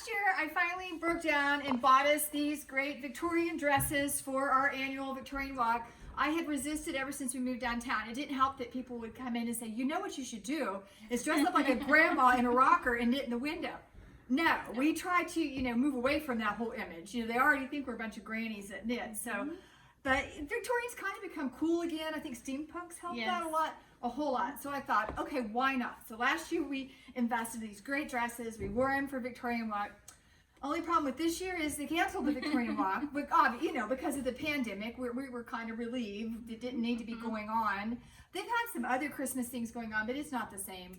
last year I finally broke down and bought us these great Victorian dresses for our annual Victorian Walk. I had resisted ever since we moved downtown. It didn't help that people would come in and say, you know what you should do is dress up like a grandma in a rocker and knit in the window. No, we try to, move away from that whole image. They already think we're a bunch of grannies that knit. So, but Victorians kind of become cool again. I think steampunks helped out a whole lot. So I thought, okay, why not? So last year we invested in these great dresses. We wore them for Victorian Walk. Only problem with this year is they canceled the Victorian Walk, but because of the pandemic, we were kind of relieved. It didn't need to be going on. They've had some other Christmas things going on, but it's not the same.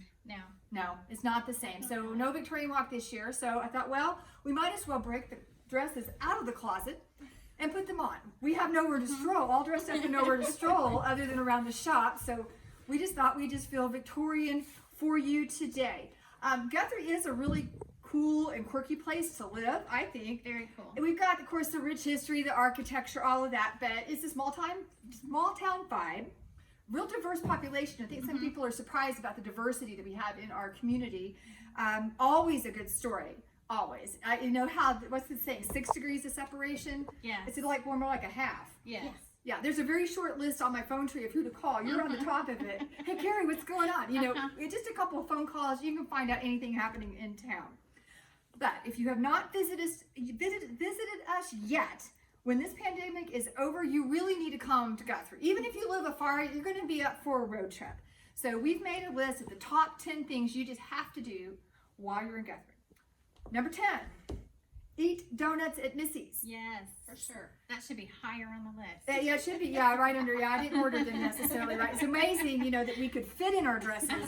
No, it's not the same. So no Victorian Walk this year. So I thought, well, we might as well break the dresses out of the closet and put them on. We have nowhere to stroll, all dressed up and nowhere to stroll other than around the shop. So we just thought we'd just feel Victorian for you today. Guthrie is a really cool and quirky place to live, I think. Very cool. And we've got, of course, the rich history, the architecture, all of that, but it's a small town vibe. Real diverse population. I think some people are surprised about the diversity that we have in our community. Always a good story. Always. What's the saying? 6 degrees of separation? Yes. It's like more like a half. Yes. Yeah, there's a very short list on my phone tree of who to call. You're on the top of it. Hey, Carrie, what's going on? It's just a couple of phone calls. You can find out anything happening in town. But if you have not visited us yet, when this pandemic is over, you really need to come to Guthrie. Even if you live afar, you're going to be up for a road trip. So we've made a list of the top 10 things you just have to do while you're in Guthrie. Number 10, eat donuts at Missy's. Yes, for sure. That should be higher on the list. Yeah, it should be. Yeah, right under. Yeah, I didn't order them necessarily. Right. It's amazing, that we could fit in our dresses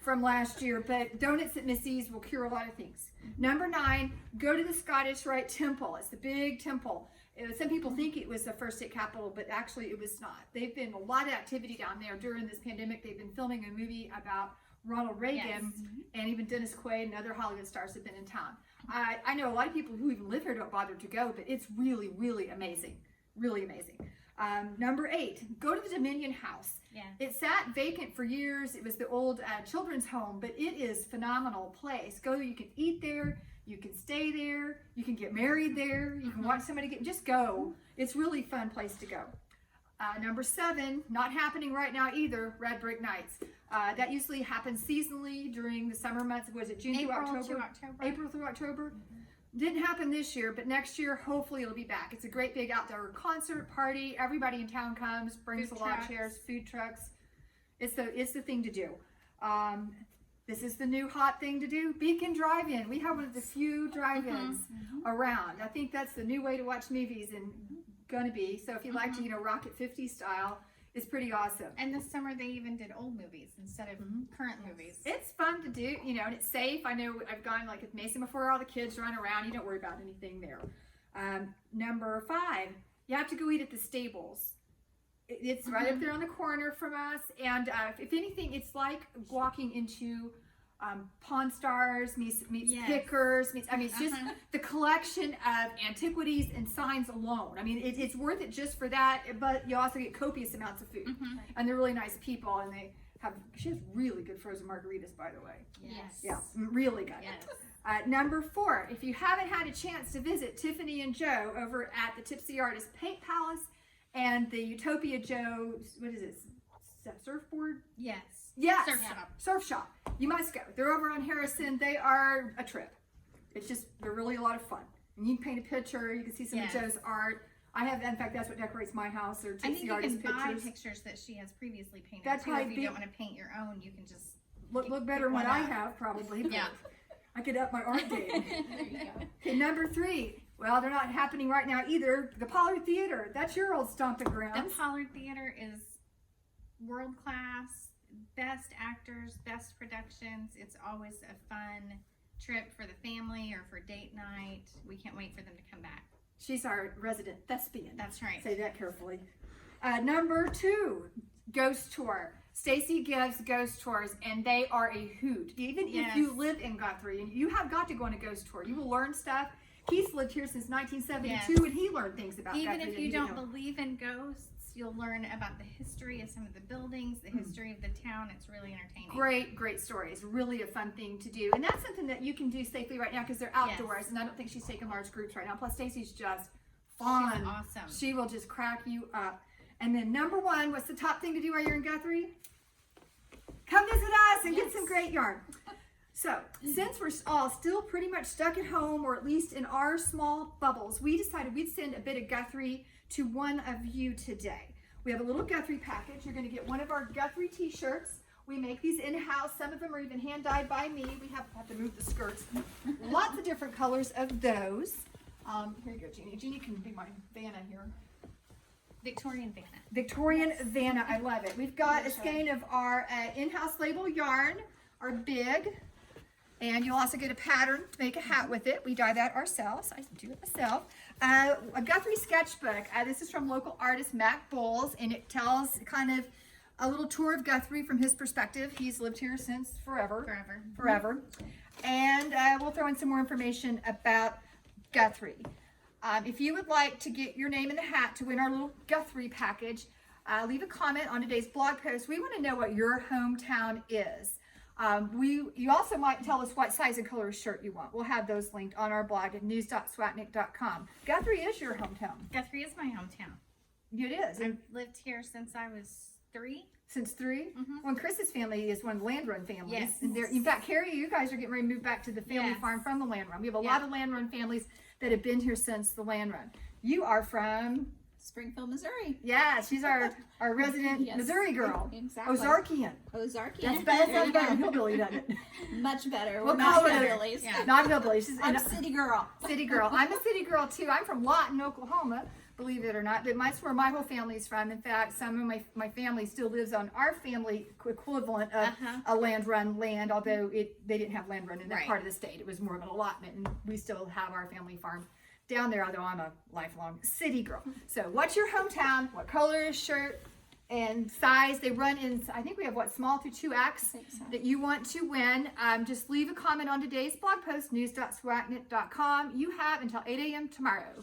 from last year. But donuts at Missy's will cure a lot of things. Number 9, go to the Scottish Rite Temple. It's the big temple. Some people think it was the first state capital, but actually it was not. They've been a lot of activity down there during this pandemic. They've been filming a movie about Ronald Reagan, and even Dennis Quaid and other Hollywood stars have been in town. I know a lot of people who even live here don't bother to go, but it's really, really amazing. Really amazing. Number 8, go to the Dominion House. Yeah. It sat vacant for years. It was the old children's home, but it is a phenomenal place. Go, you can eat there, you can stay there, you can get married there, you can watch somebody just go. It's really fun place to go. Number 7, not happening right now either, Red Brick Nights. That usually happens seasonally during the summer months. Was it June through October? April through October. Didn't happen this year, but next year, hopefully it'll be back. It's a great big outdoor concert party. Everybody in town comes, brings a lot of chairs, food trucks. It's the thing to do. This is the new hot thing to do. Beacon Drive-In. We have one of the few drive-ins around. I think that's the new way to watch movies and gonna be. So if you like to, rock it 50s style, it's pretty awesome. And this summer they even did old movies instead of current movies. It's fun to do, and it's safe. I know I've gone like with Mason before. All the kids run around. You don't worry about anything there. Number 5, you have to go eat at the Stables. It's right up there on the corner from us. And if anything, it's like walking into Pawn Stars meets Pickers it's just the collection of antiquities and signs alone. I mean, it's worth it just for that, but you also get copious amounts of food. And they're really nice people, and she has really good frozen margaritas, by the way. Yes. Yeah, really good. Yes. Number 4, if you haven't had a chance to visit Tiffany and Joe over at the Tipsy Artist Paint Palace and the Utopia Joe, what is it, surfboard? Yes. Yes. Surf shop. You must go. They're over on Harrison. They are a trip. They're really a lot of fun. And you can paint a picture. You can see some of Joe's art. In fact, that's what decorates my house, or Tipsy Artist pictures. I think you can buy pictures that she has previously painted. That's too. If you don't want to paint your own, you can just look better than what I have, probably. But I could up my art game. There you go. Okay, number 3. Well, they're not happening right now either. The Pollard Theatre. That's your old stomping grounds. The Pollard Theatre is world class. Best actors, best productions. It's always a fun trip for the family or for date night. We can't wait for them to come back. She's our resident thespian. That's right. Say that carefully. Number 2, ghost tour. Stacy gives ghost tours, and they are a hoot. Even if you live in Guthrie, and you have got to go on a ghost tour, you will learn stuff. He's lived here since 1972, and he learned things about Guthrie. Even if you don't believe in ghosts, You'll learn about the history of some of the buildings, the history of the town. It's really entertaining. Great stories. Really a fun thing to do. And that's something that you can do safely right now because they're outdoors. Yes. And I don't think she's taking large groups right now. Plus, Stacy's just fun. She's awesome. She will just crack you up. And then number one, what's the top thing to do while you're in Guthrie? Come visit us and get some great yarn. So, since we're all still pretty much stuck at home, or at least in our small bubbles, we decided we'd send a bit of Guthrie to one of you today. We have a little Guthrie package. You're going to get one of our Guthrie t-shirts. We make these in-house. Some of them are even hand-dyed by me. We have to move the skirts. Lots of different colors of those. Here you go, Jeannie. Jeannie can be my Vanna here. Victorian Vanna. Victorian Vanna, I love it. We've got a skein of our in-house label yarn, our big, and you'll also get a pattern to make a hat with it. We dye that ourselves. I do it myself. A Guthrie sketchbook. This is from local artist Mac Bowles, and it tells kind of a little tour of Guthrie from his perspective. He's lived here since forever. And we'll throw in some more information about Guthrie. If you would like to get your name in the hat to win our little Guthrie package, leave a comment on today's blog post. We want to know what your hometown is. You also might tell us what size and color shirt you want. We'll have those linked on our blog at news.swatnik.com. Guthrie is your hometown. Guthrie is my hometown. It is. I've lived here since I was 3. Since 3? Well, Chris's family is one of the land run families. Yes. And in fact, Carrie, you guys are getting ready to move back to the family farm from the land run. We have a lot of land run families that have been here since the land run. You are from Springfield, Missouri. Yeah, she's our resident Missouri girl. Exactly. Ozarkian. Ozarkian. That's better than hillbilly, doesn't it? Much better. We'll We're not call it hillbillies. Not hillbilly. I'm a city girl. City girl. I'm a city girl too. I'm from Lawton, Oklahoma, believe it or not. But that's where my whole family's from. In fact, some of my family still lives on our family equivalent of a land run land, although they didn't have land run in that part of the state. It was more of an allotment, and we still have our family farm down there, although I'm a lifelong city girl. So what's your hometown? What color is shirt and size? They run in, I think we have small through 2X that you want to win. Just leave a comment on today's blog post, news.swatnik.com. You have until 8 a.m. tomorrow